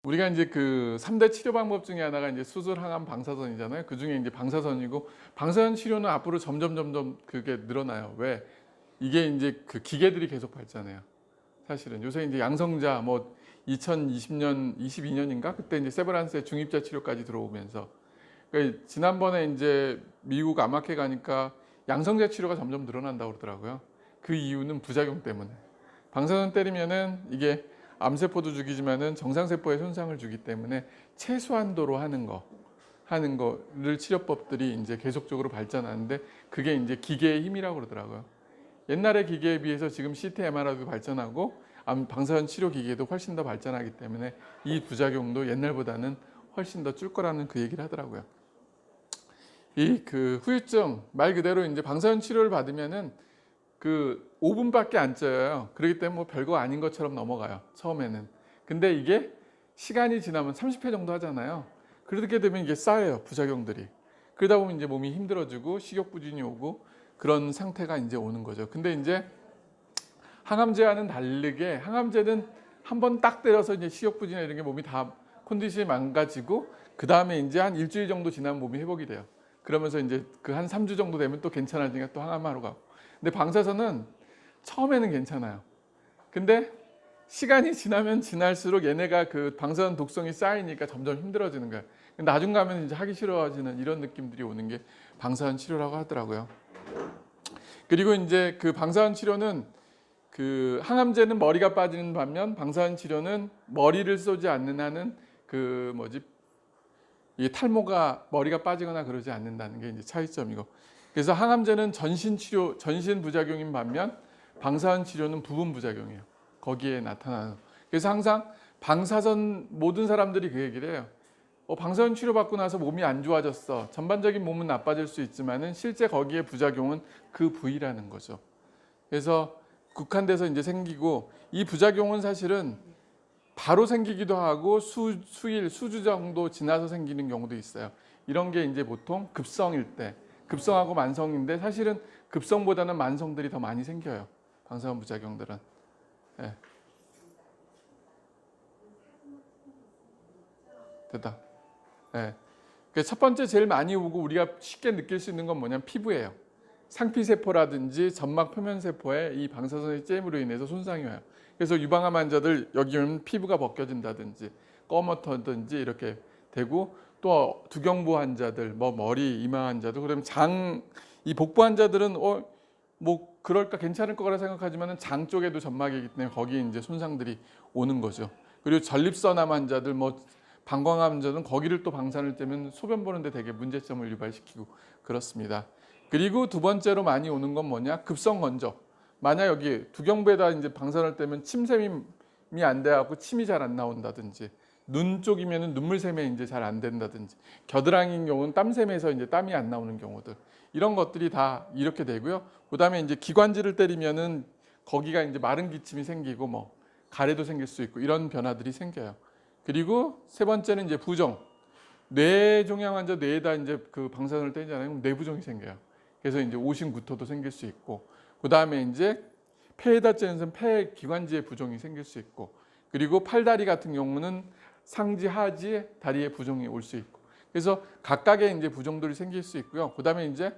우리가 이제 그 3대 치료 방법 중에 하나가 이제 수술, 항암, 방사선이잖아요. 그중에 이제 방사선이고, 방사선 치료는 앞으로 점점 그게 늘어나요. 왜? 이게 이제 그 기계들이 계속 발전해요. 사실은 요새 이제 양성자 뭐 2020년, 22년인가 그때 이제 세브란스의 중입자 치료까지 들어오면서, 그러니까 지난번에 이제 미국 암학회 가니까 양성자 치료가 점점 늘어난다고 그러더라고요. 그 이유는 부작용 때문에. 방사선 때리면은 이게 암세포도 죽이지만은 정상세포에 손상을 주기 때문에 최소한도로 하는 거를 치료법들이 이제 계속적으로 발전하는데, 그게 이제 기계의 힘이라고 그러더라고요. 옛날의 기계에 비해서 지금 CT, MRI도 발전하고 방사선 치료 기계도 훨씬 더 발전하기 때문에 이 부작용도 옛날보다는 훨씬 더 줄 거라는 그 얘기를 하더라고요. 이 그 후유증 말 그대로 이제 방사선 치료를 받으면은 그 5분밖에 안 쪄요. 그렇기 때문에 뭐 별거 아닌 것처럼 넘어가요, 처음에는. 근데 이게 시간이 지나면 30회 정도 하잖아요. 그렇게 되면 이게 쌓여요, 부작용들이. 그러다 보면 이제 몸이 힘들어지고 식욕부진이 오고 그런 상태가 이제 오는 거죠. 근데 이제 항암제와는 다르게, 항암제는 한 번 딱 때려서 이제 식욕부진이나 이런 게 몸이 다 컨디션이 망가지고 그 다음에 이제 한 일주일 정도 지나면 몸이 회복이 돼요. 그러면서 이제 그 한 3주 정도 되면 또 괜찮아지니까 또 항암하러 가고. 근데 방사선은 처음에는 괜찮아요. 근데 시간이 지나면 지날수록 얘네가 그 방사선 독성이 쌓이니까 점점 힘들어지는 거예요. 나중 가면 이제 하기 싫어지는 이런 느낌들이 오는 게 방사선 치료라고 하더라고요. 그리고 이제 그 방사선 치료는 그 항암제는 머리가 빠지는 반면 방사선 치료는 머리를 쏘지 않는 한은 그 이 탈모가 머리가 빠지거나 그러지 않는다는 게 이제 차이점이고, 그래서 항암제는 전신 치료, 전신 부작용인 반면 방사선 치료는 부분 부작용이에요. 거기에 나타나는. 그래서 항상 방사선 모든 사람들이 그 얘기를 해요. 방사선 치료 받고 나서 몸이 안 좋아졌어. 전반적인 몸은 나빠질 수 있지만은 실제 거기에 부작용은 그 부위라는 거죠. 그래서 국한돼서 이제 생기고, 이 부작용은 사실은 바로 생기기도 하고 수일, 수주 정도 지나서 생기는 경우도 있어요. 이런 게 이제 보통 급성일 때, 급성하고 만성인데 사실은 급성보다는 만성들이 더 많이 생겨요, 방사선 부작용들은. 네. 됐다. 네. 첫 번째 제일 많이 오고 우리가 쉽게 느낄 수 있는 건 뭐냐면 피부예요. 상피세포라든지 점막 표면세포에 이 방사선의 잼으로 인해서 손상이 와요. 그래서 유방암 환자들 여기 오면 피부가 벗겨진다든지 꺼멓다든지 이렇게 되고, 또 두경부 환자들, 뭐 머리, 이마 환자들, 그러면 이 복부 환자들은 뭐 그럴까 괜찮을 거라 생각하지만은 장 쪽에도 점막이 있기 때문에 거기에 이제 손상들이 오는 거죠. 그리고 전립선암 환자들, 뭐 방광암 환자들은 거기를 또 방사선을 떼면 소변 보는데 되게 문제점을 유발시키고 그렇습니다. 그리고 두 번째로 많이 오는 건 뭐냐? 급성 건조. 만약 여기 두경부에다 이제 방사선을 떼면 침샘이 안 돼갖고 침이 잘 안 나온다든지, 눈 쪽이면은 눈물샘에 이제 잘 안 된다든지, 겨드랑이인 경우는 땀샘에서 이제 땀이 안 나오는 경우들, 이런 것들이 다 이렇게 되고요. 그다음에 이제 기관지를 때리면은 거기가 이제 마른 기침이 생기고 뭐 가래도 생길 수 있고 이런 변화들이 생겨요. 그리고 세 번째는 이제 부종. 뇌종양 환자 뇌에다 이제 그 방사선을 때리잖아요. 그럼 뇌부종이 생겨요. 그래서 이제 오심구토도 생길 수 있고, 그 다음에 이제 폐에다 쬐는 폐 기관지에 부종이 생길 수 있고, 그리고 팔다리 같은 경우는 상지 하지 다리에 부종이 올 수 있고, 그래서 각각의 이제 부종들이 생길 수 있고요. 그 다음에 이제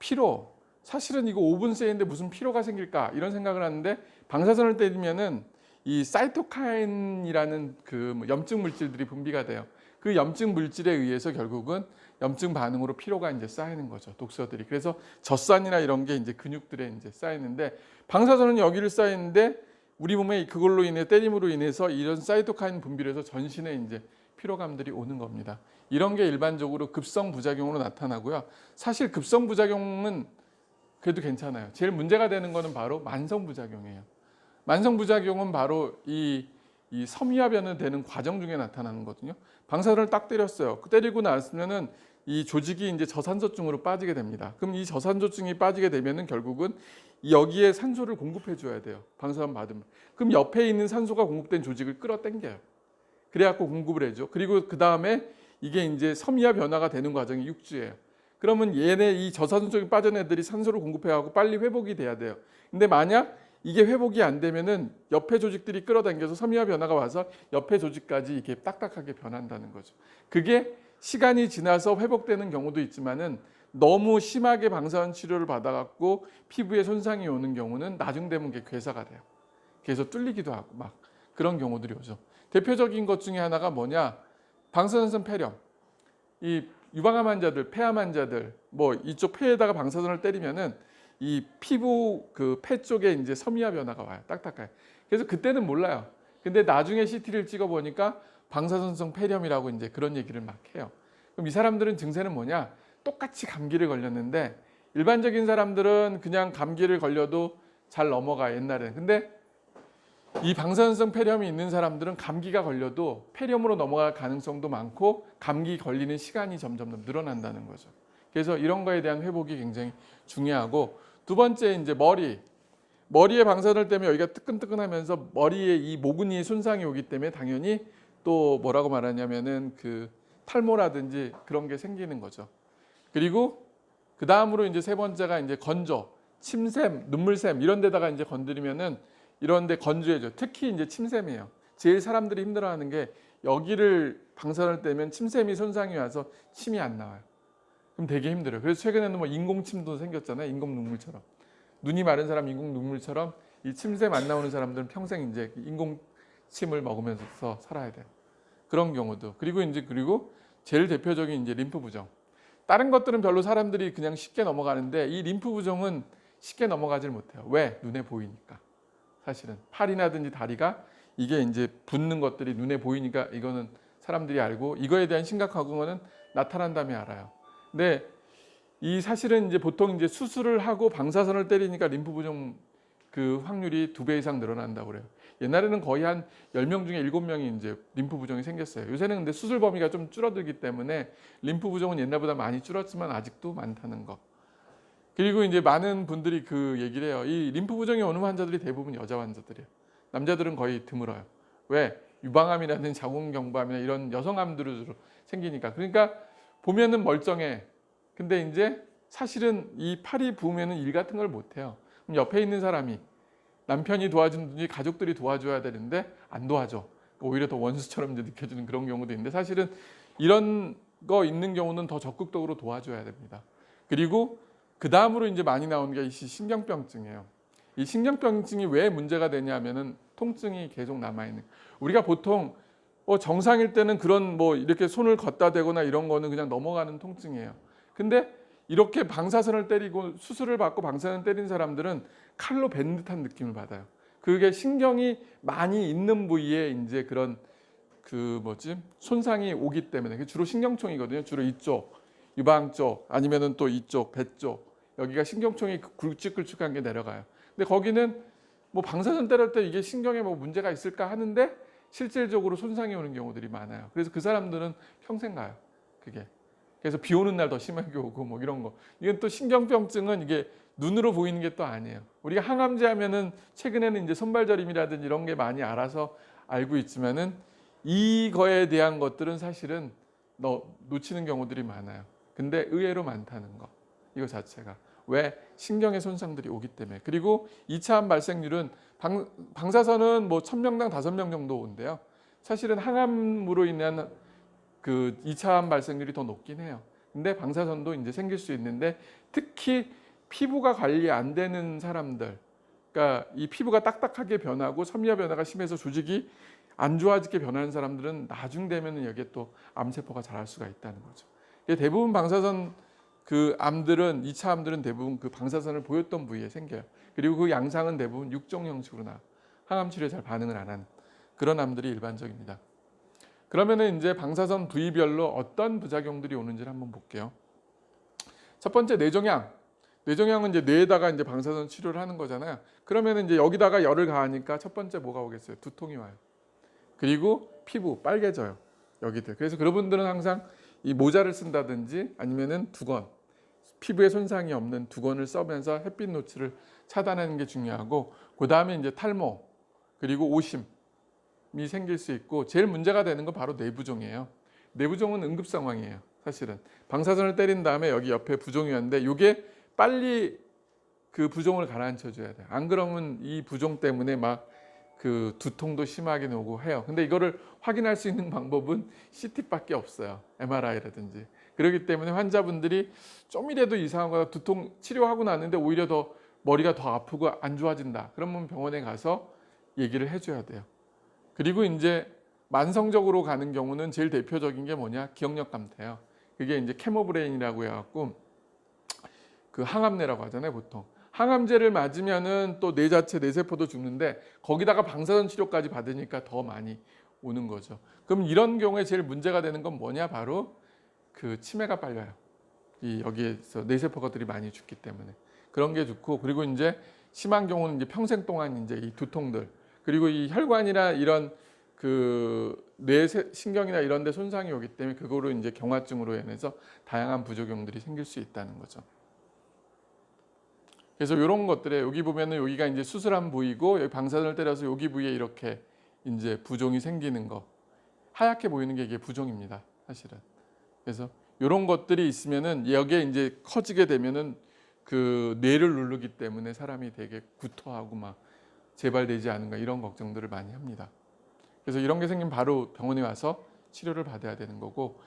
피로. 사실은 이거 5분 세인데 무슨 피로가 생길까 이런 생각을 하는데, 방사선을 때리면은 이 사이토카인이라는 그 염증 물질들이 분비가 돼요. 그 염증 물질에 의해서 결국은 염증 반응으로 피로가 이제 쌓이는 거죠, 독소들이. 그래서 젖산이나 이런 게 이제 근육들에 이제 쌓이는데, 방사선은 여기를 쌓이는데 우리 몸에 그걸로 인해 때림으로 인해서 이런 사이토카인 분비를 해서 전신에 이제 피로감들이 오는 겁니다. 이런 게 일반적으로 급성 부작용으로 나타나고요. 사실 급성 부작용은 그래도 괜찮아요. 제일 문제가 되는 거는 바로 만성 부작용이에요. 만성 부작용은 바로 이 섬유화변이 되는 과정 중에 나타나는 거거든요. 방사선을 딱 때렸어요. 때리고 나서면은 이 조직이 이제 저산소증으로 빠지게 됩니다. 그럼 이 저산소증이 빠지게 되면은 결국은 여기에 산소를 공급해 줘야 돼요, 방사선 받으면. 그럼 옆에 있는 산소가 공급된 조직을 끌어당겨요. 그래갖고 공급을 해줘. 그리고 그 다음에 이게 이제 섬유화 변화가 되는 과정이 6주예요. 그러면 얘네 이 저산소증이 빠진 애들이 산소를 공급해갖고 빨리 회복이 돼야 돼요. 근데 만약 이게 회복이 안 되면은 옆에 조직들이 끌어당겨서 섬유화 변화가 와서 옆에 조직까지 이게 딱딱하게 변한다는 거죠. 그게 시간이 지나서 회복되는 경우도 있지만은 너무 심하게 방사선 치료를 받아갖고 피부에 손상이 오는 경우는 나중 되면 그게 괴사가 돼요. 그래서 뚫리기도 하고 막 그런 경우들이 오죠. 대표적인 것 중에 하나가 뭐냐? 방사선성 폐렴. 이 유방암 환자들, 폐암 환자들, 뭐 이쪽 폐에다가 방사선을 때리면은 이 피부 그 폐 쪽에 이제 섬유화 변화가 와요. 딱딱해요. 그래서 그때는 몰라요. 근데 나중에 CT를 찍어 보니까 방사선성 폐렴이라고 이제 그런 얘기를 막 해요. 그럼 이 사람들은 증세는 뭐냐? 똑같이 감기를 걸렸는데 일반적인 사람들은 그냥 감기를 걸려도 잘 넘어가 옛날에는. 근데 이 방사선성 폐렴이 있는 사람들은 감기가 걸려도 폐렴으로 넘어갈 가능성도 많고 감기 걸리는 시간이 점점 늘어난다는 거죠. 그래서 이런 거에 대한 회복이 굉장히 중요하고 두 번째 이제 머리에 방사선을 때문에 여기가 뜨끈뜨끈하면서 머리에 이 모근이에 손상이 오기 때문에 당연히 또 뭐라고 말하냐면은 그 탈모라든지 그런 게 생기는 거죠. 그리고 그 다음으로 이제 세 번째가 이제 건조, 침샘, 눈물샘 이런 데다가 이제 건드리면은 이런 데 건조해져. 특히 이제 침샘이에요. 제일 사람들이 힘들어하는 게 여기를 방사선을 떼면 침샘이 손상이 와서 침이 안 나와요. 그럼 되게 힘들어요. 그래서 최근에는 뭐 인공침도 생겼잖아요. 인공 눈물처럼. 눈이 마른 사람 인공 눈물처럼 이 침샘 안 나오는 사람들은 평생 이제 인공침을 먹으면서 살아야 돼요. 그런 경우도. 그리고 제일 대표적인 이제 림프 부종. 다른 것들은 별로 사람들이 그냥 쉽게 넘어가는데 이 림프 부종은 쉽게 넘어가질 못해요. 왜? 눈에 보이니까. 사실은 팔이나든지 다리가 이게 이제 붓는 것들이 눈에 보이니까 이거는 사람들이 알고 이거에 대한 심각한 거는 나타난 다음에 알아요. 근데 이 사실은 이제 보통 이제 수술을 하고 방사선을 때리니까 림프 부종 그 확률이 2배 이상 늘어난다고 그래요. 옛날에는 거의 한 10명 중에 7명이 이제 림프 부종이 생겼어요. 요새는 근데 수술 범위가 좀 줄어들기 때문에 림프 부종은 옛날보다 많이 줄었지만 아직도 많다는 거. 그리고 이제 많은 분들이 그 얘기를 해요. 이 림프 부종이 오는 환자들이 대부분 여자 환자들이에요. 남자들은 거의 드물어요. 왜? 유방암이라든지 자궁경부암이나 이런 여성암들로 생기니까. 그러니까 보면은 멀쩡해. 근데 이제 사실은 이 팔이 부으면은 일 같은 걸 못 해요. 그럼 옆에 있는 사람이 남편이 도와주든지 가족들이 도와줘야 되는데 안 도와줘. 오히려 더 원수처럼 이제 느껴지는 그런 경우도 있는데 사실은 이런 거 있는 경우는 더 적극적으로 도와줘야 됩니다. 그리고 그 다음으로 이제 많이 나오는 게 이 신경병증이에요. 이 신경병증이 왜 문제가 되냐면은 통증이 계속 남아있는. 우리가 보통 정상일 때는 그런 뭐 이렇게 손을 걷다 대거나 이런 거는 그냥 넘어가는 통증이에요. 근데 이렇게 방사선을 때리고 수술을 받고 방사선을 때린 사람들은 칼로 벤 듯한 느낌을 받아요. 그게 신경이 많이 있는 부위에 이제 그런 그 손상이 오기 때문에 주로 신경총이거든요. 주로 이쪽 유방 쪽 아니면은 또 이쪽 배 쪽 여기가 신경총이 굵직굵직한 게 내려가요. 근데 거기는 뭐 방사선 때릴 때 이게 신경에 뭐 문제가 있을까 하는데 실질적으로 손상이 오는 경우들이 많아요. 그래서 그 사람들은 평생 가요. 그게. 그래서 비 오는 날 더 심하게 오고 뭐 이런 거. 이건 또 신경병증은 이게 눈으로 보이는 게 또 아니에요. 우리가 항암제 하면은 최근에는 이제 손발저림이라든지 이런 게 많이 알아서 알고 있지만은 이거에 대한 것들은 사실은 놓치는 경우들이 많아요. 근데 의외로 많다는 거. 이거 자체가. 왜? 신경의 손상들이 오기 때문에. 그리고 2차 암 발생률은 방사선은 뭐 1000명당 5명 정도 온대요. 사실은 항암으로 인한 그 2차 암 발생률이 더 높긴 해요. 근데 방사선도 이제 생길 수 있는데 특히 피부가 관리 안 되는 사람들, 그러니까 이 피부가 딱딱하게 변하고 섬유화 변화가 심해서 조직이 안 좋아지게 변하는 사람들은 나중 되면은 여기에 또 암세포가 자랄 수가 있다는 거죠. 대부분 방사선 그 암들은 2차 암들은 대부분 그 방사선을 보였던 부위에 생겨요. 그리고 그 양상은 대부분 육종 형식으로 나. 항암 치료에 잘 반응을 안 하는 그런 암들이 일반적입니다. 그러면은 이제 방사선 부위별로 어떤 부작용들이 오는지를 한번 볼게요. 첫 번째 뇌종양. 뇌종양은 이제 뇌에다가 이제 방사선 치료를 하는 거잖아요. 그러면은 이제 여기다가 열을 가하니까 첫 번째 뭐가 오겠어요? 두통이 와요. 그리고 피부 빨개져요. 여기들. 그래서 그분들은 항상 이 모자를 쓴다든지 아니면은 두건, 피부에 손상이 없는 두건을 써면서 햇빛 노출을 차단하는 게 중요하고, 그 다음에 이제 탈모, 그리고 오심이 생길 수 있고, 제일 문제가 되는 건 바로 뇌부종이에요. 뇌부종은 응급 상황이에요. 사실은 방사선을 때린 다음에 여기 옆에 부종이 왔는데 이게 빨리 그 부종을 가라앉혀 줘야 돼요. 안 그러면 이 부종 때문에 막 그 두통도 심하게 오고 해요. 근데 이거를 확인할 수 있는 방법은 CT밖에 없어요. MRI라든지. 그렇기 때문에 환자분들이 좀이라도 이상한 거나 두통 치료하고 나는데 오히려 더 머리가 더 아프고 안 좋아진다. 그러면 병원에 가서 얘기를 해줘야 돼요. 그리고 이제 만성적으로 가는 경우는 제일 대표적인 게 뭐냐? 기억력 감퇴예요. 그게 이제 케모브레인이라고 해갖고 그 항암내라고 하잖아요, 보통. 항암제를 맞으면은 또 뇌 자체, 뇌세포도 죽는데 거기다가 방사선 치료까지 받으니까 더 많이 오는 거죠. 그럼 이런 경우에 제일 문제가 되는 건 뭐냐? 바로 그 치매가 빨려요. 이 여기에서 뇌세포들이 많이 죽기 때문에 그런 게 좋고, 그리고 이제 심한 경우는 이제 평생 동안 이제 이 두통들, 그리고 이 혈관이나 이런 그 뇌 신경이나 이런 데 손상이 오기 때문에 그거로 이제 경화증으로 인해서 다양한 부작용들이 생길 수 있다는 거죠. 그래서 이런 것들에 여기 보면은 여기가 이제 수술한 부위고 여기 방사선을 때려서 여기 부위에 이렇게 이제 부종이 생기는 거, 하얗게 보이는 게 이게 부종입니다, 사실은. 그래서 이런 것들이 있으면은 여기에 이제 커지게 되면은 그 뇌를 누르기 때문에 사람이 되게 구토하고 막 재발되지 않은가 이런 걱정들을 많이 합니다. 그래서 이런 게 생기면 바로 병원에 와서 치료를 받아야 되는 거고,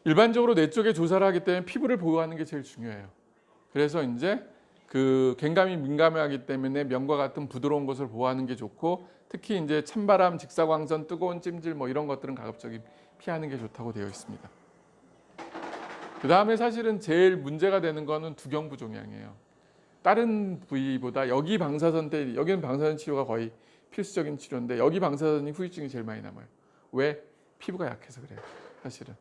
일반적으로 뇌 쪽에 조사를 하기 때문에 피부를 보호하는 게 제일 중요해요. 그래서 이제 그 갱감이 민감하기 때문에 면과 같은 부드러운 것을 보호하는 게 좋고, 특히 이제 찬바람, 직사광선, 뜨거운 찜질 뭐 이런 것들은 가급적이 피하는 게 좋다고 되어 있습니다. 그 다음에 사실은 제일 문제가 되는 거는 두경부종양이에요. 다른 부위보다 여기 방사선 때, 여기는 방사선 치료가 거의 필수적인 치료인데 여기 방사선이 후유증이 제일 많이 남아요. 왜? 피부가 약해서 그래요, 사실은.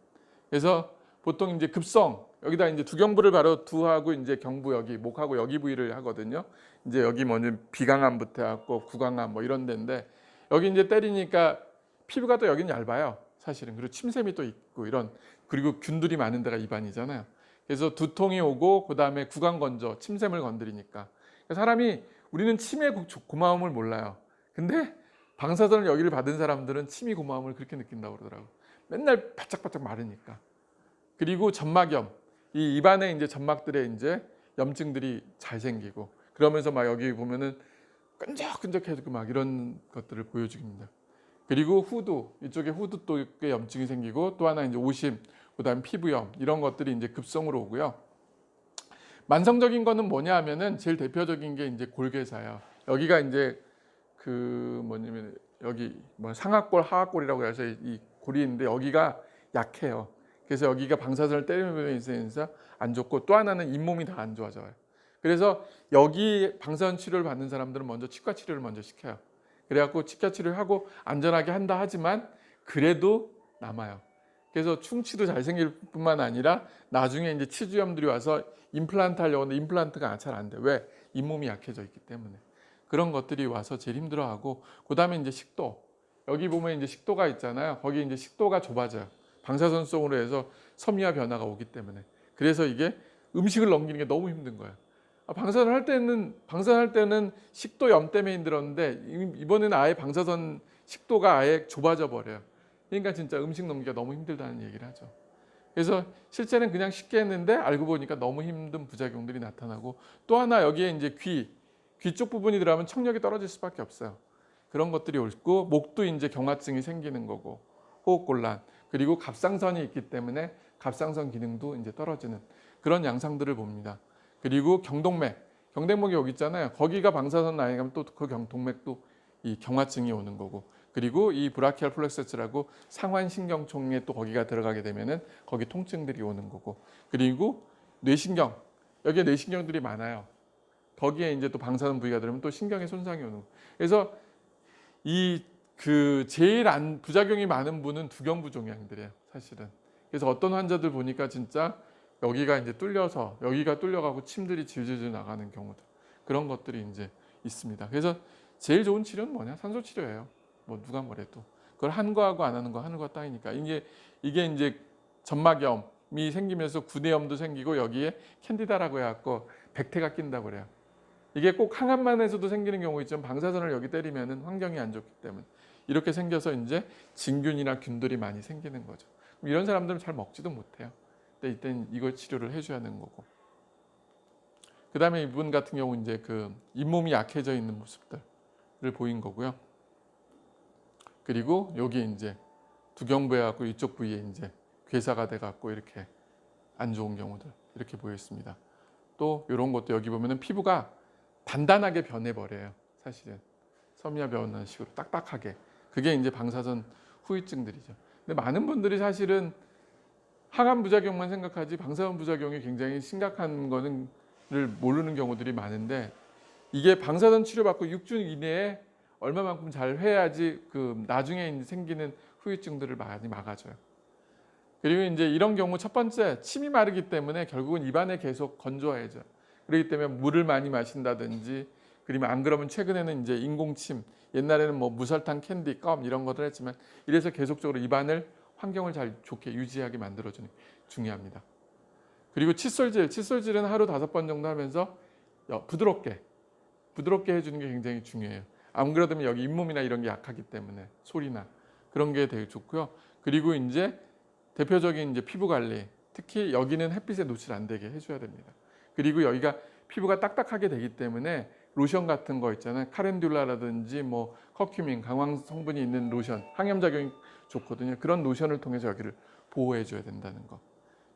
그래서 보통 이제 급성, 여기다 이제 두경부를 바로 두하고 이제 경부 여기 목하고 여기 부위를 하거든요. 이제 여기 먼저 비강암부터 해갖고 구강암 뭐 이런 데인데 여기 이제 때리니까 피부가 또 여기는 얇아요, 사실은. 그리고 침샘이 또 있고 이런, 그리고 균들이 많은 데가 입안이잖아요. 그래서 두통이 오고 그 다음에 구강 건조, 침샘을 건드리니까 사람이, 우리는 침의 고마움을 몰라요. 근데 방사선을 여기를 받은 사람들은 침이 고마움을 그렇게 느낀다고 그러더라고. 맨날 바짝바짝 마르니까. 그리고 점막염, 이 입안에 이제 점막들에 이제 염증들이 잘 생기고 그러면서 막 여기 보면은 끈적끈적해지고 막 이런 것들을 보여줍니다. 그리고 후두, 이쪽에 후두 쪽에 염증이 생기고 또 하나 이제 오심, 그다음 피부염 이런 것들이 이제 급성으로 오고요. 만성적인 거는 뭐냐 하면은 제일 대표적인 게 이제 골괴사예요. 여기가 이제 그 뭐냐면 여기 뭐 상악골, 하악골이라고 해서 이 골이 있는데 여기가 약해요. 그래서 여기가 방사선을 때리면서 안 좋고, 또 하나는 잇몸이 다 안 좋아져요. 그래서 여기 방사선 치료를 받는 사람들은 먼저 치과 치료를 먼저 시켜요. 그래갖고 치과 치료를 하고 안전하게 한다 하지만 그래도 남아요. 그래서 충치도 잘 생길 뿐만 아니라 나중에 이제 치주염들이 와서 임플란트 하려고 하는데 임플란트가 잘 안 돼. 왜? 잇몸이 약해져 있기 때문에. 그런 것들이 와서 제일 힘들어하고, 그다음에 이제 식도. 여기 보면 이제 식도가 있잖아요. 거기 이제 식도가 좁아져요. 방사선 속으로 해서 섬유화 변화가 오기 때문에. 그래서 이게 음식을 넘기는 게 너무 힘든 거예요. 방사선할 때는 식도염 때문에 힘들었는데 이번에는 아예 방사선 식도가 아예 좁아져 버려요. 그러니까 진짜 음식 넘기가 너무 힘들다는 얘기를 하죠. 그래서 실제는 그냥 쉽게 했는데 알고 보니까 너무 힘든 부작용들이 나타나고, 또 하나 여기에 이제 귀 쪽 부분이 들어가면 청력이 떨어질 수밖에 없어요. 그런 것들이 옳고, 목도 이제 경화증이 생기는 거고, 호흡곤란, 그리고 갑상선이 있기 때문에 갑상선 기능도 이제 떨어지는 그런 양상들을 봅니다. 그리고 경동맥이 여기 있잖아요. 거기가 방사선 라인에 가면 또 그 동맥도 이 경화증이 오는 거고, 그리고 이 브라키알 플렉서스라고 상완신경총에 또 거기가 들어가게 되면은 거기 통증들이 오는 거고, 그리고 뇌신경, 여기에 뇌신경들이 많아요. 거기에 이제 또 방사선 부위가 들으면 또 신경에 손상이 오는 거고. 그래서 이 그 제일 부작용이 많은 분은 두경부종양들이에요, 사실은. 그래서 어떤 환자들 보니까 진짜 여기가 이제 뚫려서 여기가 뚫려가고 침들이 질질 나가는 경우들, 그런 것들이 이제 있습니다. 그래서 제일 좋은 치료는 뭐냐? 산소 치료예요. 뭐 누가 뭐래도 그걸 한 거하고 안 하는 거 하는 거 따위니까. 이게 이제 점막염이 생기면서 구내염도 생기고 여기에 캔디다라고 해갖고 백태가 낀다고 그래요. 이게 꼭 항암만 해서도 생기는 경우 있지만 방사선을 여기 때리면은 환경이 안 좋기 때문에 이렇게 생겨서 이제 진균이나 균들이 많이 생기는 거죠. 이런 사람들은 잘 먹지도 못해요. 근데 이때는 이걸 치료를 해줘야 하는 거고. 그다음에 이분 같은 경우 이제 그 잇몸이 약해져 있는 모습들을 보인 거고요. 그리고 여기 이제 두경부에 갖고 이쪽 부위에 이제 괴사가 돼 갖고 이렇게 안 좋은 경우들 이렇게 보여 있습니다. 또 이런 것도 여기 보면은 피부가 단단하게 변해 버려요. 사실은 섬유화 변하는 식으로 딱딱하게. 그게 이제 방사선 후유증들이죠. 근데 많은 분들이 사실은 항암 부작용만 생각하지 방사선 부작용이 굉장히 심각한 거는를 모르는 경우들이 많은데, 이게 방사선 치료받고 6주 이내에 얼마만큼 잘 해야지 그 나중에 생기는 후유증들을 많이 막아줘요. 그리고 이제 이런 경우 첫 번째, 침이 마르기 때문에 결국은 입안에 계속 건조해져. 그렇기 때문에 물을 많이 마신다든지, 그러면 안 그러면 최근에는 이제 인공침, 옛날에는 뭐 무설탕, 캔디, 껌 이런 것들 했지만 이래서 계속적으로 입안을 환경을 잘 좋게 유지하게 만들어주는 게 중요합니다. 그리고 칫솔질은 하루 5번 정도 하면서 부드럽게 해주는 게 굉장히 중요해요. 안 그러면 여기 잇몸이나 이런 게 약하기 때문에 소리나 그런 게 되게 좋고요. 그리고 이제 대표적인 이제 피부 관리, 특히 여기는 햇빛에 노출 안 되게 해줘야 됩니다. 그리고 여기가 피부가 딱딱하게 되기 때문에 로션 같은 거 있잖아요. 카렌듈라라든지 뭐 커큐민, 강황 성분이 있는 로션, 항염작용이 좋거든요. 그런 로션을 통해서 여기를 보호해 줘야 된다는 거.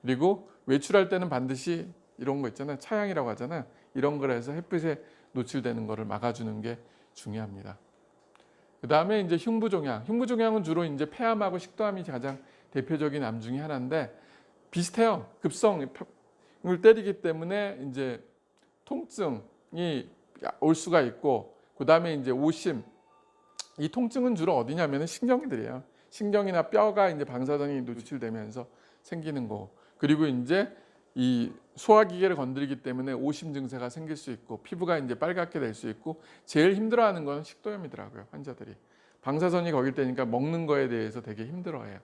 그리고 외출할 때는 반드시 이런 거 있잖아요. 차양이라고 하잖아요. 이런 걸 해서 햇빛에 노출되는 거를 막아주는 게 중요합니다. 그 다음에 이제 흉부종양. 흉부종양은 주로 이제 폐암하고 식도암이 가장 대표적인 암 중에 하나인데 비슷해요. 급성을 때리기 때문에 이제 통증이 올 수가 있고, 그 다음에 이제 오심. 이 통증은 주로 어디냐면은 신경들이에요. 신경이나 뼈가 이제 방사선이 노출되면서 생기는 거. 그리고 이제 이 소화기계를 건드리기 때문에 오심 증세가 생길 수 있고, 피부가 이제 빨갛게 될 수 있고, 제일 힘들어하는 건 식도염이더라고요, 환자들이. 방사선이 거길 때니까 먹는 거에 대해서 되게 힘들어해요.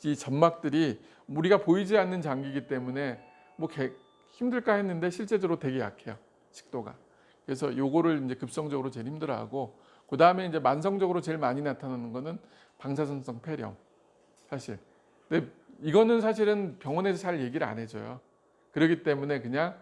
이 점막들이 우리가 보이지 않는 장기이기 때문에 뭐 힘들까 했는데 실제적으로 되게 약해요, 식도가. 그래서 요거를 이제 급성적으로 제일 힘들어하고, 그 다음에 이제 만성적으로 제일 많이 나타나는 거는 방사선성 폐렴. 사실. 근데 이거는 사실은 병원에서 잘 얘기를 안 해줘요. 그렇기 때문에 그냥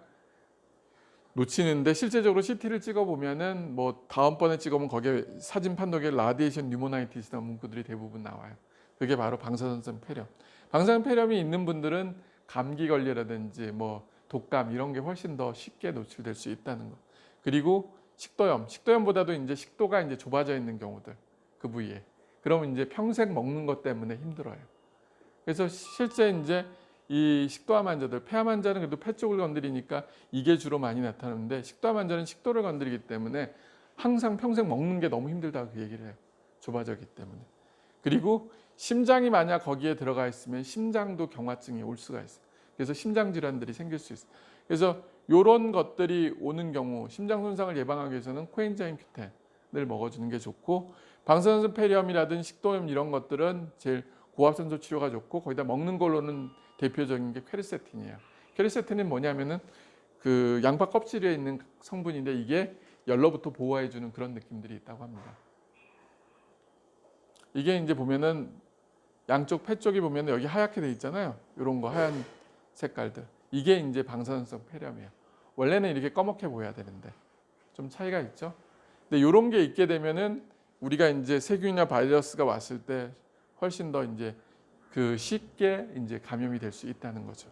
놓치는데, 실제적으로 CT를 찍어보면은 뭐 다음번에 찍어보면 거기에 사진 판독에 라디에이션 뉴모나이티스나 문구들이 대부분 나와요. 그게 바로 방사선성 폐렴. 방사선 폐렴이 있는 분들은 감기 걸리라든지 뭐 독감 이런 게 훨씬 더 쉽게 노출될 수 있다는 거. 그리고 식도염보다도 이제 식도가 이제 좁아져 있는 경우들, 그 부위에. 그러면 이제 평생 먹는 것 때문에 힘들어요. 그래서 실제 이제 이 식도암 환자들, 폐암 환자는 그래도 폐 쪽을 건드리니까 이게 주로 많이 나타나는데, 식도암 환자는 식도를 건드리기 때문에 항상 평생 먹는 게 너무 힘들다고 그 얘기를 해요. 좁아졌기 때문에. 그리고 심장이 만약 거기에 들어가 있으면 심장도 경화증이 올 수가 있어요. 그래서 심장 질환들이 생길 수 있어요. 그래서 이런 것들이 오는 경우 심장 손상을 예방하기 위해서는 코엔자임 Q10을 먹어주는 게 좋고, 방사선성 폐렴이라든 식도염 이런 것들은 제일 고압산소 치료가 좋고, 거기다 먹는 걸로는 대표적인 게 퀘르세틴이에요. 퀘르세틴은 뭐냐면은 그 양파 껍질에 있는 성분인데 이게 열로부터 보호해주는 그런 느낌들이 있다고 합니다. 이게 이제 보면은 양쪽 폐 쪽이 보면 여기 하얗게 돼 있잖아요. 이런 거 하얀 색깔들. 이게 이제 방사선성 폐렴이에요. 원래는 이렇게 검게 보여야 되는데 좀 차이가 있죠. 근데 이런 게 있게 되면은 우리가 이제 세균이나 바이러스가 왔을 때 훨씬 더 이제 그 쉽게 이제 감염이 될 수 있다는 거죠.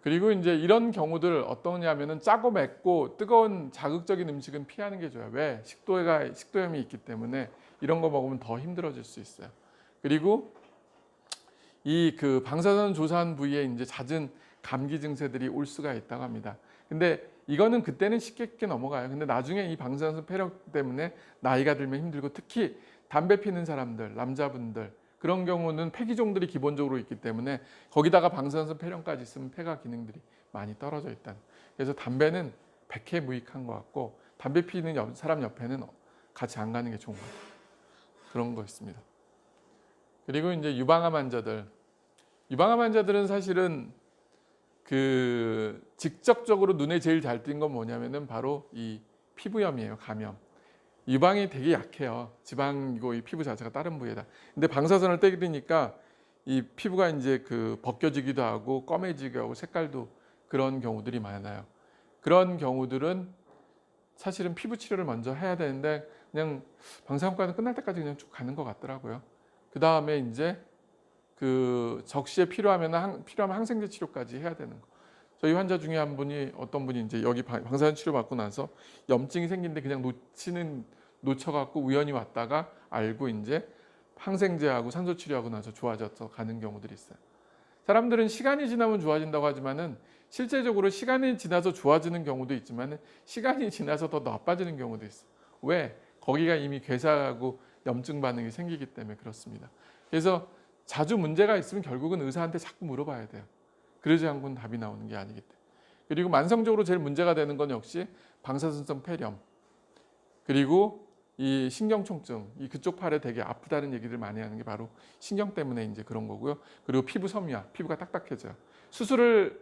그리고 이제 이런 경우들 어떠냐면은 짜고 맵고 뜨거운 자극적인 음식은 피하는 게 좋아요. 왜? 식도염이 있기 때문에 이런 거 먹으면 더 힘들어질 수 있어요. 그리고 이 그 방사선 조사한 부위에 이제 잦은 감기 증세들이 올 수가 있다고 합니다. 근데 이거는 그때는 쉽게 넘어가요. 근데 나중에 이 방사선 폐렴 때문에 나이가 들면 힘들고, 특히 담배 피는 사람들, 남자분들 그런 경우는 폐기종들이 기본적으로 있기 때문에 거기다가 방사선 폐렴까지 있으면 폐가 기능들이 많이 떨어져 있다는. 그래서 담배는 백해무익한 것 같고, 담배 피는 사람 옆에는 같이 안 가는 게 좋은 것 같아요. 그런 거 있습니다. 그리고 이제 유방암 환자들은 사실은 그 직접적으로 눈에 제일 잘 띈 건 뭐냐면은 바로 이 피부염이에요. 감염. 유방이 되게 약해요. 지방이고 이 피부 자체가 다른 부위에다. 근데 방사선을 때리니까 이 피부가 이제 그 벗겨지기도 하고 검해지기도 하고 색깔도 그런 경우들이 많아요. 그런 경우들은 사실은 피부 치료를 먼저 해야 되는데 그냥 방사선과는 끝날 때까지 그냥 쭉 가는 것 같더라고요. 그 다음에 이제 그 적시에 필요하면 항생제 치료까지 해야 되는 거. 저희 환자 중에 어떤 분이 이제 여기 방사선 치료 받고 나서 염증이 생긴데 그냥 놓쳐갖고 우연히 왔다가 알고 이제 항생제하고 산소 치료하고 나서 좋아져서 가는 경우들이 있어요. 사람들은 시간이 지나면 좋아진다고 하지만은 실제적으로 시간이 지나서 좋아지는 경우도 있지만은 시간이 지나서 더 나빠지는 경우도 있어요. 왜? 거기가 이미 괴사하고 염증 반응이 생기기 때문에 그렇습니다. 그래서 자주 문제가 있으면 결국은 의사한테 자꾸 물어봐야 돼요. 그러지 않고는 답이 나오는 게 아니기 때문에. 그리고 만성적으로 제일 문제가 되는 건 역시 방사선성 폐렴, 그리고 이 신경통증, 이 그쪽 팔에 되게 아프다는 얘기들 많이 하는 게 바로 신경 때문에 이제 그런 거고요. 그리고 피부 섬유화, 피부가 딱딱해져요. 수술을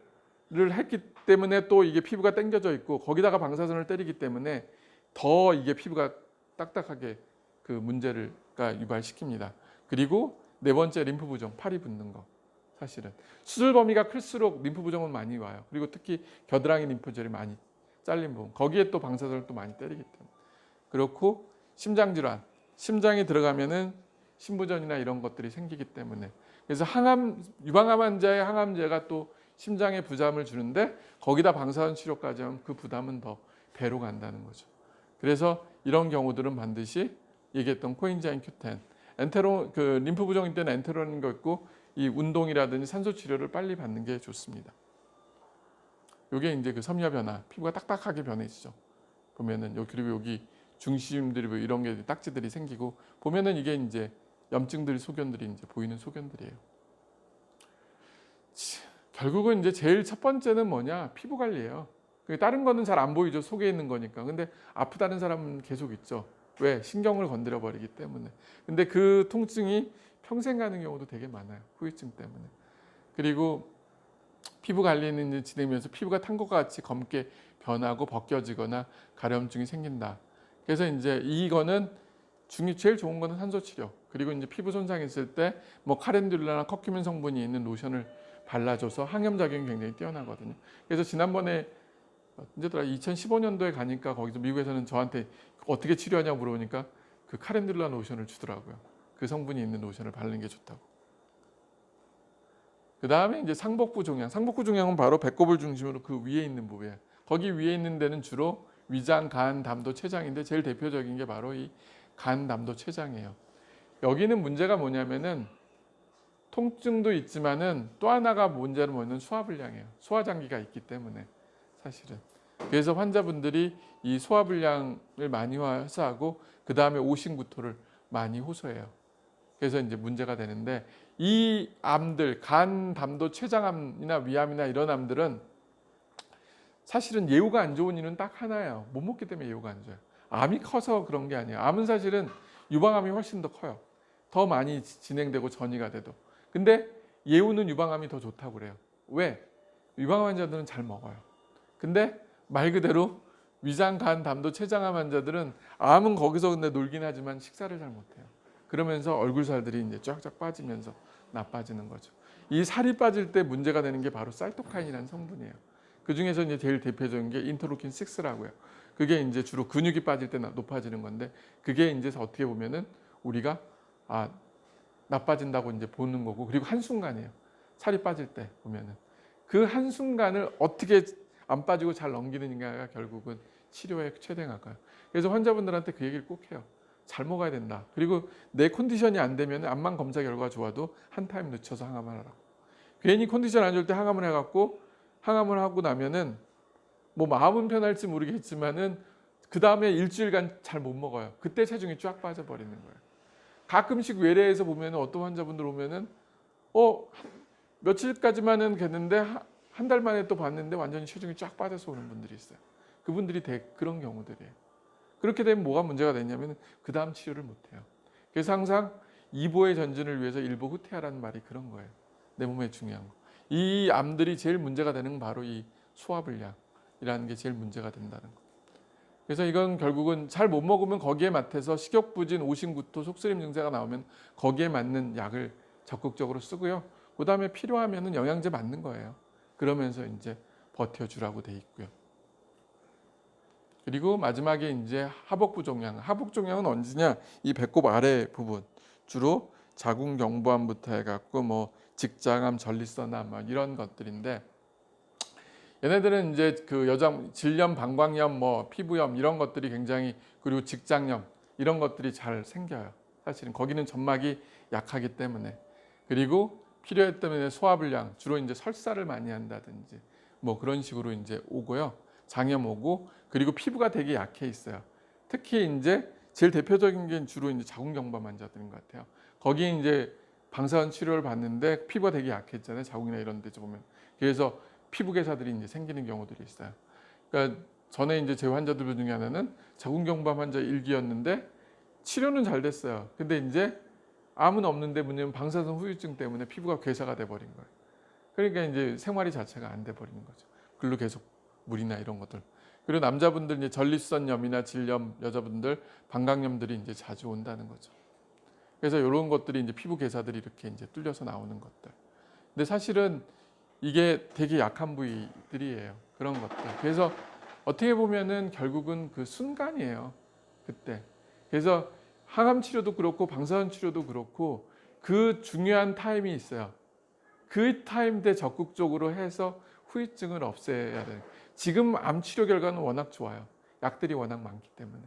했기 때문에 또 이게 피부가 당겨져 있고 거기다가 방사선을 때리기 때문에 더 이게 피부가 딱딱하게 그 문제를 유발시킵니다. 그리고 네 번째 림프 부종, 팔이 붓는 거. 사실은 수술 범위가 클수록 림프 부종은 많이 와요. 그리고 특히 겨드랑이 림프절이 많이 잘린 부분, 거기에 또 방사선을 또 많이 때리기 때문에 그렇고 심장 질환, 심장이 들어가면은 심부전이나 이런 것들이 생기기 때문에 그래서 유방암 환자의 항암제가 또 심장에 부담을 주는데 거기다 방사선 치료까지 하면 그 부담은 더 배로 간다는 거죠. 그래서 이런 경우들은 반드시 얘기했던 코엔자임 Q10, 림프 부종일 때는 엔테로닌 거 있고 이 운동이라든지 산소 치료를 빨리 받는 게 좋습니다. 이게 이제 그 섬유화 변화, 피부가 딱딱하게 변해지죠. 보면은 그리고 여기 중심들이 뭐 이런 게 딱지들이 생기고 보면은 이게 이제 염증들이 소견들이 이제 보이는 소견들이에요. 결국은 이제 제일 첫 번째는 뭐냐? 피부 관리예요. 다른 거는 잘 안 보이죠. 속에 있는 거니까. 근데 아프다는 사람은 계속 있죠. 왜? 신경을 건드려 버리기 때문에. 근데 그 통증이 평생 가는 경우도 되게 많아요. 후유증 때문에. 그리고 피부 관리는 진행하면서 피부가 탄 것과 같이 검게 변하고 벗겨지거나 가려움증이 생긴다. 그래서 이제 이거는 제일 좋은 거는 산소 치료. 그리고 이제 피부 손상했을 때 뭐 카렌듈라나 커큐민 성분이 있는 로션을 발라줘서 항염 작용이 굉장히 뛰어나거든요. 그래서 지난번에 언제더라 2015년도에 가니까 거기서 미국에서는 저한테 어떻게 치료하냐고 물어보니까 그 카렌듈라 로션을 주더라고요. 그 성분이 있는 로션을 바르는 게 좋다고. 그 다음에 이제 상복부 종양. 상복부 종양은 바로 배꼽을 중심으로 그 위에 있는 부위예요. 거기 위에 있는 데는 주로 위장, 간, 담도, 췌장인데 제일 대표적인 게 바로 이 간, 담도, 췌장이에요. 여기는 문제가 뭐냐면은 통증도 있지만은 또 하나가 문제는 뭐냐면 소화불량이에요. 소화장기가 있기 때문에 사실은. 그래서 환자분들이 이 소화불량을 많이 호소하고 그 다음에 오심구토를 많이 호소해요. 그래서 이제 문제가 되는데 이 암들, 간, 담도, 췌장암이나 위암이나 이런 암들은 사실은 예후가 안 좋은 이유는 딱 하나예요. 못 먹기 때문에 예후가 안 좋아요. 암이 커서 그런 게 아니에요. 암은 사실은 유방암이 훨씬 더 커요. 더 많이 진행되고 전이가 돼도. 근데 예후는 유방암이 더 좋다고 그래요. 왜? 유방암 환자들은 잘 먹어요. 근데 말 그대로 위장, 간, 담도, 췌장암 환자들은 암은 거기서 근데 놀긴 하지만 식사를 잘 못해요. 그러면서 얼굴살들이 이제 쫙쫙 빠지면서 나빠지는 거죠. 이 살이 빠질 때 문제가 되는 게 바로 사이토카인이라는 성분이에요. 그 중에서 이제 제일 대표적인 게 인터루킨 6라고요. 그게 이제 주로 근육이 빠질 때 높아지는 건데 그게 이제 어떻게 보면은 우리가 나빠진다고 이제 보는 거고 그리고 한순간이에요. 살이 빠질 때 보면은 그 한순간을 어떻게 안 빠지고 잘 넘기느냐가 결국은 치료의 최대가요. 그래서 환자분들한테 그 얘기를 꼭 해요. 잘 먹어야 된다. 그리고 내 컨디션이 안 되면 암만 검사 결과가 좋아도 한 타임 늦춰서 항암을 하라고. 괜히 컨디션 안 좋을 때 항암을 해갖고 항암을 하고 나면은 뭐 마음은 편할지 모르겠지만은 그 다음에 일주일간 잘 못 먹어요. 그때 체중이 쫙 빠져버리는 거예요. 가끔씩 외래에서 보면 어떤 환자분들 오면은 며칠까지만은 됐는데 한 달 만에 또 봤는데 완전히 체중이 쫙 빠져서 오는 분들이 있어요. 그분들이 그런 경우들이에요. 그렇게 되면 뭐가 문제가 되냐면 그 다음 치료를 못해요. 그래서 항상 이보의 전진을 위해서 일보 후퇴하라는 말이 그런 거예요. 내 몸에 중요한 거. 이 암들이 제일 문제가 되는 건 바로 이 소화불량이라는 게 제일 문제가 된다는 거. 그래서 이건 결국은 잘 못 먹으면 거기에 맞춰서 식욕부진, 오심구토, 속쓰림 증세가 나오면 거기에 맞는 약을 적극적으로 쓰고요. 그 다음에 필요하면 영양제 맞는 거예요. 그러면서 이제 버텨주라고 돼 있고요. 그리고 마지막에 이제 하복부 종양. 하복 종양은 언제냐? 이 배꼽 아래 부분 주로 자궁경부암부터 해갖고 뭐 직장암, 전립선암 뭐 이런 것들인데 얘네들은 이제 그 여자 질염, 방광염, 뭐 피부염 이런 것들이 굉장히 그리고 직장염 이런 것들이 잘 생겨요. 사실은 거기는 점막이 약하기 때문에 그리고 필요에 때문에 소화불량 주로 이제 설사를 많이 한다든지 뭐 그런 식으로 이제 오고요. 장염 오고 그리고 피부가 되게 약해 있어요. 특히 이제 제일 대표적인 게 주로 이제 자궁경부암 환자들인 것 같아요. 거기 이제 방사선 치료를 받는데 피부가 되게 약했잖아요. 자궁이나 이런 데 보면. 그래서 피부 괴사들이 이제 생기는 경우들이 있어요. 그러니까 전에 이제 제 환자들 중에 하나는 자궁경부암 환자 1기였는데 치료는 잘 됐어요. 근데 이제 암은 없는데 문제는 방사선 후유증 때문에 피부가 괴사가 돼 버린 거예요. 그러니까 이제 생활이 자체가 안 돼 버리는 거죠. 글로 계속 물이나 이런 것들. 그리고 남자분들 이제 전립선염이나 질염, 여자분들 방광염들이 이제 자주 온다는 거죠. 그래서 이런 것들이 이제 피부 괴사들이 이렇게 이제 뚫려서 나오는 것들. 근데 사실은 이게 되게 약한 부위들이에요. 그런 것들. 그래서 어떻게 보면은 결국은 그 순간이에요. 그때. 그래서 항암 치료도 그렇고 방사선 치료도 그렇고 그 중요한 타임이 있어요. 그 타임 때 적극적으로 해서 후유증을 없애야 돼요. 지금 암 치료 결과는 워낙 좋아요. 약들이 워낙 많기 때문에.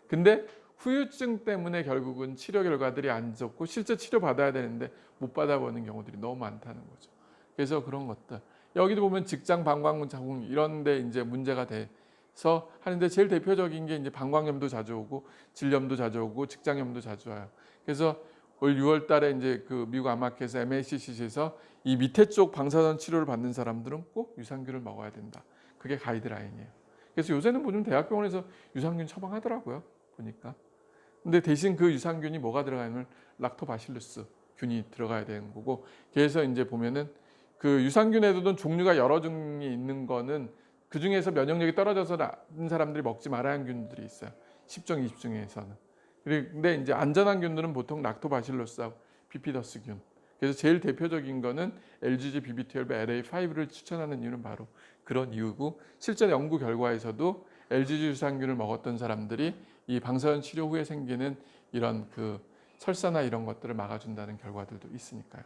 근데 후유증 때문에 결국은 치료 결과들이 안 좋고 실제 치료 받아야 되는데 못 받아보는 경우들이 너무 많다는 거죠. 그래서 그런 것들. 여기도 보면 직장 방광 자궁 이런 데 이제 문제가 돼서 하는데 제일 대표적인 게 이제 방광염도 자주 오고 질염도 자주 오고 직장염도 자주 와요. 그래서 올 6월 달에 이제 그 미국 암학회에서 MACC에서 이 밑에 쪽 방사선 치료를 받는 사람들은 꼭 유산균을 먹어야 된다. 그게 가이드라인이에요. 그래서 요새는 보면 대학병원에서 유산균 처방하더라고요. 보니까. 근데 대신 그 유산균이 뭐가 들어가냐면 락토바실루스 균이 들어가야 되는 거고 그래서 이제 보면은 그 유산균에도 종류가 여러 종이 있는 거는 그 중에서 면역력이 떨어져서 나은 사람들이 먹지 말아야 하는 균들이 있어요. 10종, 20종에서는. 근데 이제 안전한 균들은 보통 락토바실루스하고 비피더스균. 그래서 제일 대표적인 거는 LGG BB12 LA5를 추천하는 이유는 바로 그런 이유고 실제 연구 결과에서도 LGG 유산균을 먹었던 사람들이 이 방사선 치료 후에 생기는 이런 그 설사나 이런 것들을 막아준다는 결과들도 있으니까요.